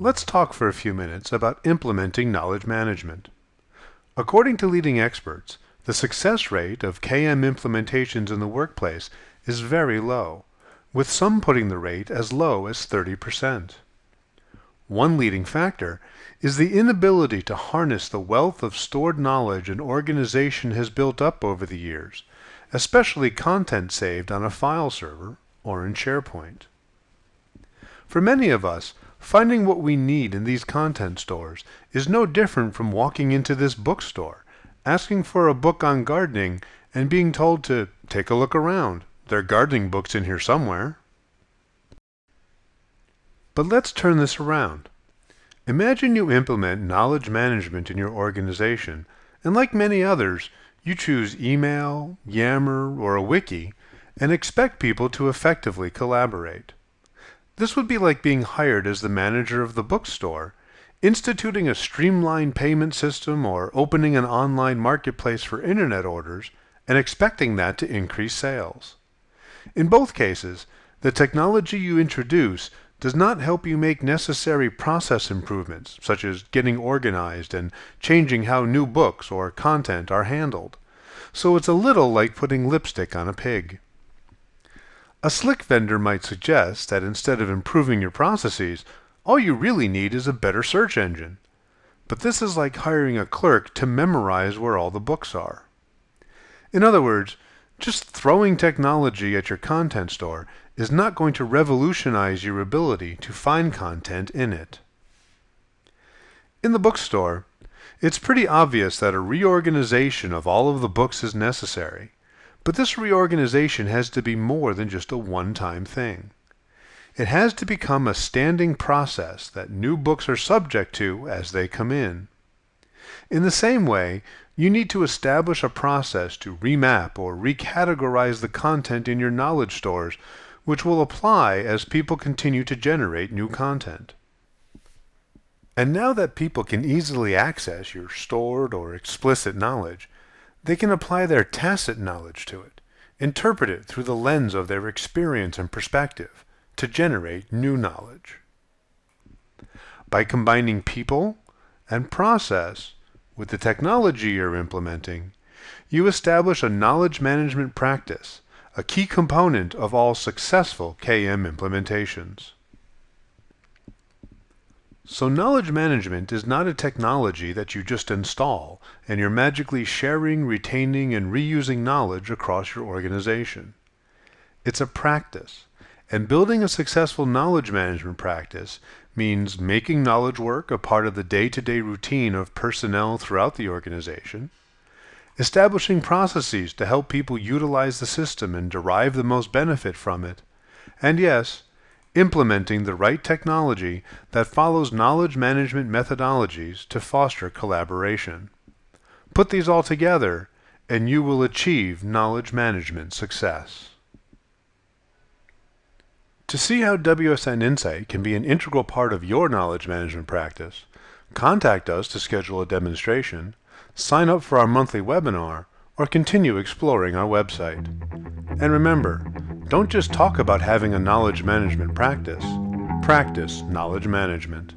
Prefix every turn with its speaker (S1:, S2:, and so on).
S1: Let's talk for a few minutes about implementing knowledge management. According to leading experts, the success rate of KM implementations in the workplace is very low, with some putting the rate as low as 30%. One leading factor is the inability to harness the wealth of stored knowledge an organization has built up over the years, especially content saved on a file server or in SharePoint. For many of us, finding what we need in these content stores is no different from walking into this bookstore, asking for a book on gardening, and being told to take a look around. There are gardening books in here somewhere. But let's turn this around. Imagine you implement knowledge management in your organization, and like many others, you choose email, Yammer, or a wiki, and expect people to effectively collaborate. This would be like being hired as the manager of the bookstore, instituting a streamlined payment system, or opening an online marketplace for internet orders, and expecting that to increase sales. In both cases, the technology you introduce does not help you make necessary process improvements, such as getting organized and changing how new books or content are handled. So it's a little like putting lipstick on a pig. A slick vendor might suggest that instead of improving your processes, all you really need is a better search engine. But this is like hiring a clerk to memorize where all the books are. In other words, just throwing technology at your content store is not going to revolutionize your ability to find content in it. In the bookstore, it's pretty obvious that a reorganization of all of the books is necessary. But this reorganization has to be more than just a one-time thing. It has to become a standing process that new books are subject to as they come in. In the same way, you need to establish a process to remap or recategorize the content in your knowledge stores, which will apply as people continue to generate new content. And now that people can easily access your stored or explicit knowledge, they can apply their tacit knowledge to it, interpret it through the lens of their experience and perspective, to generate new knowledge. By combining people and process with the technology you're implementing, you establish a knowledge management practice, a key component of all successful KM implementations. So knowledge management is not a technology that you just install and you're magically sharing, retaining, and reusing knowledge across your organization. It's a practice, and building a successful knowledge management practice means making knowledge work a part of the day-to-day routine of personnel throughout the organization, establishing processes to help people utilize the system and derive the most benefit from it, and yes, implementing the right technology that follows knowledge management methodologies to foster collaboration. Put these all together, and you will achieve knowledge management success. To see how WSN Insight can be an integral part of your knowledge management practice, contact us to schedule a demonstration, sign up for our monthly webinar, or continue exploring our website. And remember, don't just talk about having a knowledge management practice. Practice knowledge management.